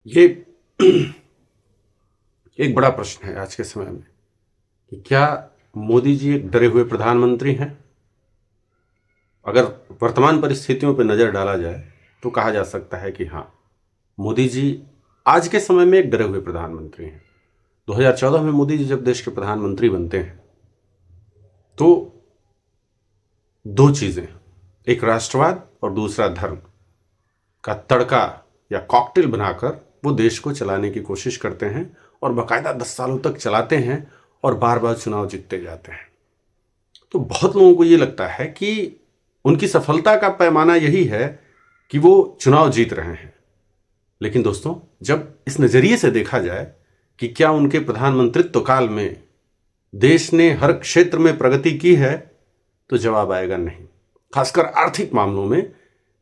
ये एक बड़ा प्रश्न है आज के समय में कि क्या मोदी जी एक डरे हुए प्रधानमंत्री हैं। अगर वर्तमान परिस्थितियों पर नज़र डाला जाए तो कहा जा सकता है कि हाँ, मोदी जी आज के समय में एक डरे हुए प्रधानमंत्री हैं। 2014 में मोदी जी जब देश के प्रधानमंत्री बनते हैं तो दो चीज़ें, एक राष्ट्रवाद और दूसरा धर्म का तड़का या कॉकटेल बनाकर वो देश को चलाने की कोशिश करते हैं और बाकायदा 10 सालों तक चलाते हैं और बार बार चुनाव जीतते जाते हैं। तो बहुत लोगों को ये लगता है कि उनकी सफलता का पैमाना यही है कि वो चुनाव जीत रहे हैं। लेकिन दोस्तों, जब इस नज़रिए से देखा जाए कि क्या उनके प्रधानमंत्रित्व काल में देश ने हर क्षेत्र में प्रगति की है, तो जवाब आएगा नहीं। खासकर आर्थिक मामलों में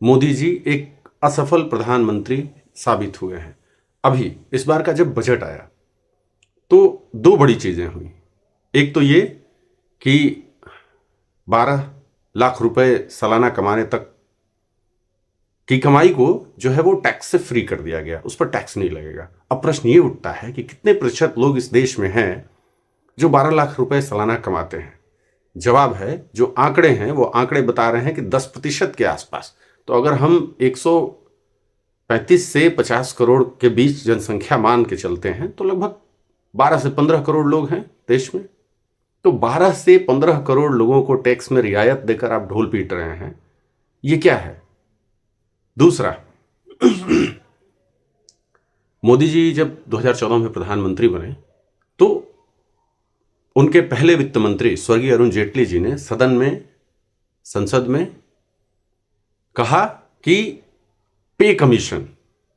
मोदी जी एक असफल प्रधानमंत्री साबित हुए हैं। अभी इस बार का जब बजट आया तो दो बड़ी चीज़ें हुई। एक तो ये कि 12 लाख रुपए सालाना कमाने तक की कमाई को जो है वो टैक्स से फ्री कर दिया गया, उस पर टैक्स नहीं लगेगा। अब प्रश्न ये उठता है कि कितने प्रतिशत लोग इस देश में हैं जो 12 लाख रुपए सालाना कमाते हैं। जवाब है, जो आंकड़े हैं वो आंकड़े बता रहे हैं कि 10% के आसपास। तो अगर हम 135 से 50 करोड़ के बीच जनसंख्या मान के चलते हैं तो लगभग 12 से 15 करोड़ लोग हैं देश में। तो 12 से 15 करोड़ लोगों को टैक्स में रियायत देकर आप ढोल पीट रहे हैं, ये क्या है? दूसरा, मोदी जी जब 2014 में प्रधानमंत्री बने तो उनके पहले वित्त मंत्री स्वर्गीय अरुण जेटली जी ने सदन में, संसद में कहा कि पे कमीशन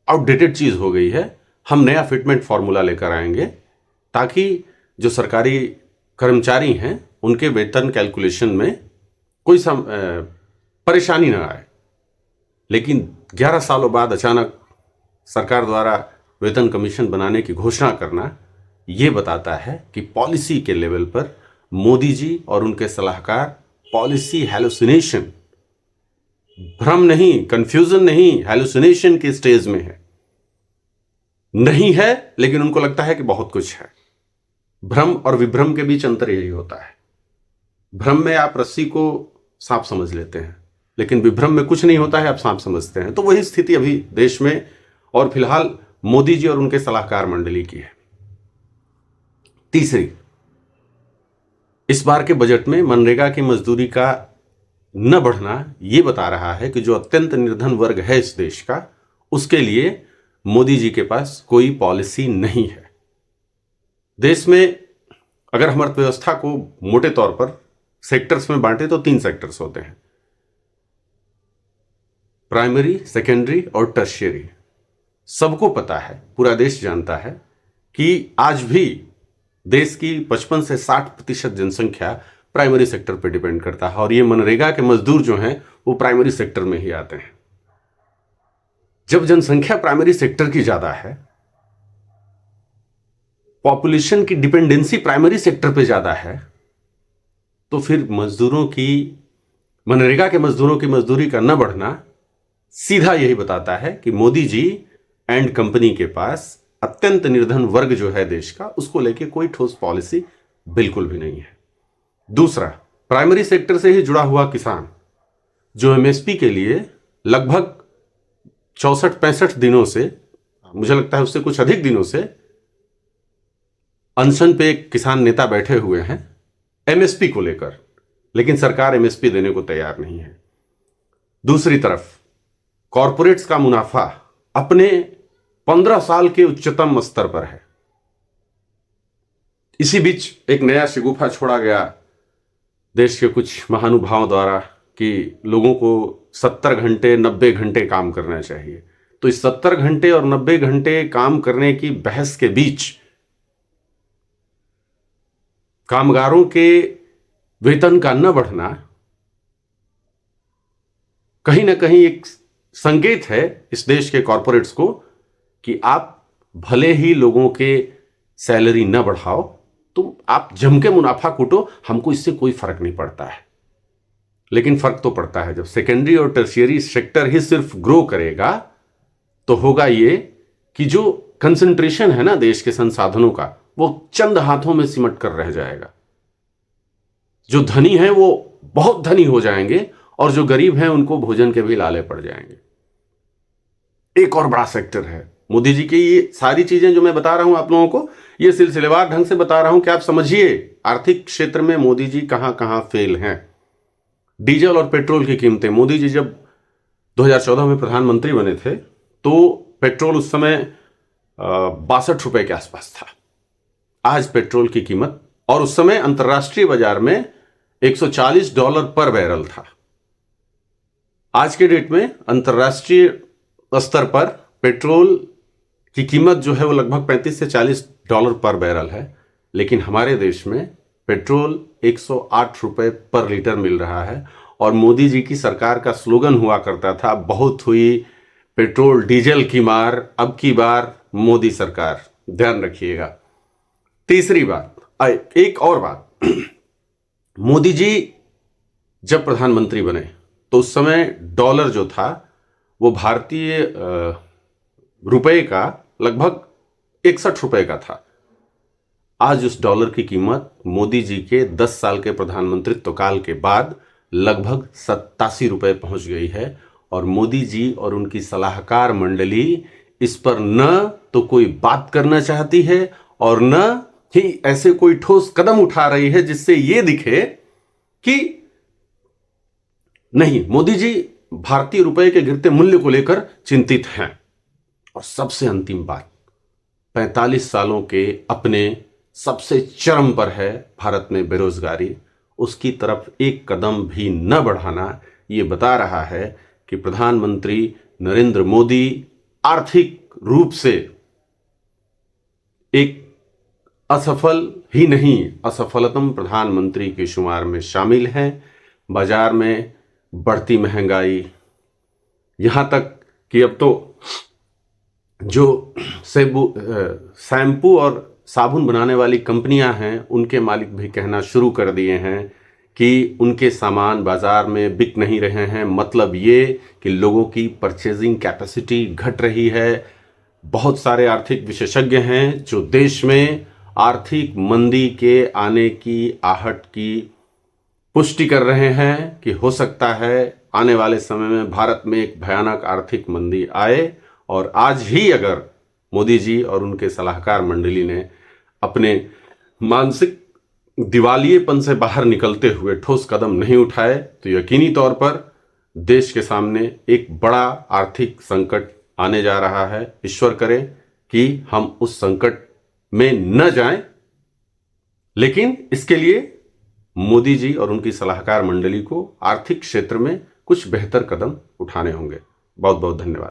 आउटडेटेड चीज हो गई है, हम नया फिटमेंट फॉर्मूला लेकर आएंगे ताकि जो सरकारी कर्मचारी हैं उनके वेतन कैलकुलेशन में कोई परेशानी ना आए। लेकिन 11 सालों बाद अचानक सरकार द्वारा वेतन कमीशन बनाने की घोषणा करना ये बताता है कि पॉलिसी के लेवल पर मोदी जी और उनके सलाहकार पॉलिसी हैलुसिनेशन, भ्रम नहीं, कंफ्यूजन नहीं, हैलुसिनेशन के स्टेज में है। नहीं है लेकिन उनको लगता है कि बहुत कुछ है। भ्रम और विभ्रम के बीच अंतर यही होता है। भ्रम में आप रस्सी को सांप समझ लेते हैं, लेकिन विभ्रम में कुछ नहीं होता है, आप सांप समझते हैं। तो वही स्थिति अभी देश में और फिलहाल मोदी जी और उनके सलाहकार मंडली की है। तीसरी, इस बार के बजट में मनरेगा की मजदूरी का न बढ़ना यह बता रहा है कि जो अत्यंत निर्धन वर्ग है इस देश का, उसके लिए मोदी जी के पास कोई पॉलिसी नहीं है। देश में अगर हम अर्थव्यवस्था को मोटे तौर पर सेक्टर्स में बांटे तो 3 सेक्टर्स होते हैं, प्राइमरी, सेकेंडरी और टर्शियरी। सबको पता है, पूरा देश जानता है कि आज भी देश की 55 से 60% जनसंख्या प्राइमरी सेक्टर पर डिपेंड करता है और ये मनरेगा के मजदूर जो हैं वो प्राइमरी सेक्टर में ही आते हैं। जब जनसंख्या प्राइमरी सेक्टर की ज्यादा है, पॉपुलेशन की डिपेंडेंसी प्राइमरी सेक्टर पे ज्यादा है, तो फिर मजदूरों की, मनरेगा के मजदूरों की मजदूरी का न बढ़ना सीधा यही बताता है कि मोदी जी एंड कंपनी के पास अत्यंत निर्धन वर्ग जो है देश का, उसको लेके कोई ठोस पॉलिसी बिल्कुल भी नहीं है। दूसरा, प्राइमरी सेक्टर से ही जुड़ा हुआ किसान जो एमएसपी के लिए लगभग 64-65 दिनों से, मुझे लगता है उससे कुछ अधिक दिनों से अनशन पे किसान नेता बैठे हुए हैं एमएसपी को लेकर, लेकिन सरकार एमएसपी देने को तैयार नहीं है। दूसरी तरफ कॉरपोरेट्स का मुनाफा अपने 15 साल के उच्चतम स्तर पर है। इसी बीच एक नया शिगुफा छोड़ा गया देश के कुछ महानुभावों द्वारा कि लोगों को 70 घंटे 90 घंटे काम करना चाहिए। तो इस 70 घंटे और 90 घंटे काम करने की बहस के बीच कामगारों के वेतन का न बढ़ना कहीं ना कहीं एक संकेत है इस देश के कॉरपोरेट्स को कि आप भले ही लोगों के सैलरी न बढ़ाओ, तो आप जम के मुनाफा कूटो, हमको इससे कोई फर्क नहीं पड़ता है। लेकिन फर्क तो पड़ता है। जब सेकेंडरी और टर्शियरी सेक्टर ही सिर्फ ग्रो करेगा तो होगा ये कि जो कंसंट्रेशन है ना देश के संसाधनों का, वो चंद हाथों में सिमट कर रह जाएगा। जो धनी हैं वो बहुत धनी हो जाएंगे और जो गरीब हैं उनको भोजन के भी लाले पड़ जाएंगे। एक और बड़ा सेक्टर है मोदी जी की, ये सारी चीजें जो मैं बता रहा हूं आप लोगों को, ये सिलसिलेवार ढंग से बता रहा हूं कि आप समझिए आर्थिक क्षेत्र में मोदी जी कहां कहां फेल हैं। डीजल और पेट्रोल की कीमतें, मोदी जी जब 2014 में प्रधानमंत्री बने थे तो पेट्रोल उस समय 62 रुपए के आसपास था। आज पेट्रोल की कीमत, और उस समय अंतर्राष्ट्रीय बाजार में $140 पर बैरल था। आज के डेट में अंतर्राष्ट्रीय स्तर पर पेट्रोल की कीमत जो है वो लगभग $35 से $40 पर बैरल है, लेकिन हमारे देश में पेट्रोल 108 रुपए पर लीटर मिल रहा है। और मोदी जी की सरकार का स्लोगन हुआ करता था, बहुत हुई पेट्रोल डीजल की मार, अब की बार मोदी सरकार। ध्यान रखिएगा। तीसरी बात, एक और बात, मोदी जी जब प्रधानमंत्री बने तो उस समय डॉलर जो था वो भारतीय रुपए का लगभग 61 रुपए का था। आज उस डॉलर की कीमत मोदी जी के 10 साल के प्रधानमंत्रित्व काल के बाद लगभग 87 रुपए पहुंच गई है। और मोदी जी और उनकी सलाहकार मंडली इस पर न तो कोई बात करना चाहती है और न ही ऐसे कोई ठोस कदम उठा रही है जिससे यह दिखे कि नहीं, मोदी जी भारतीय रुपए के गिरते मूल्य को लेकर चिंतित हैं। और सबसे अंतिम बात, 45 सालों के अपने सबसे चरम पर है भारत में बेरोजगारी, उसकी तरफ एक कदम भी न बढ़ाना ये बता रहा है कि प्रधानमंत्री नरेंद्र मोदी आर्थिक रूप से एक असफल ही नहीं, असफलतम प्रधानमंत्री के शुमार में शामिल हैं। बाजार में बढ़ती महंगाई, यहां तक कि अब तो जो शैम्पू और साबुन बनाने वाली कंपनियां हैं उनके मालिक भी कहना शुरू कर दिए हैं कि उनके सामान बाजार में बिक नहीं रहे हैं। मतलब ये कि लोगों की परचेजिंग कैपेसिटी घट रही है। बहुत सारे आर्थिक विशेषज्ञ हैं जो देश में आर्थिक मंदी के आने की आहट की पुष्टि कर रहे हैं कि हो सकता है आने वाले समय में भारत में एक भयानक आर्थिक मंदी आए। और आज ही अगर मोदी जी और उनके सलाहकार मंडली ने अपने मानसिक दिवालियेपन से बाहर निकलते हुए ठोस कदम नहीं उठाए तो यकीनी तौर पर देश के सामने एक बड़ा आर्थिक संकट आने जा रहा है। ईश्वर करे कि हम उस संकट में न जाएं, लेकिन इसके लिए मोदी जी और उनकी सलाहकार मंडली को आर्थिक क्षेत्र में कुछ बेहतर कदम उठाने होंगे। बहुत बहुत धन्यवाद।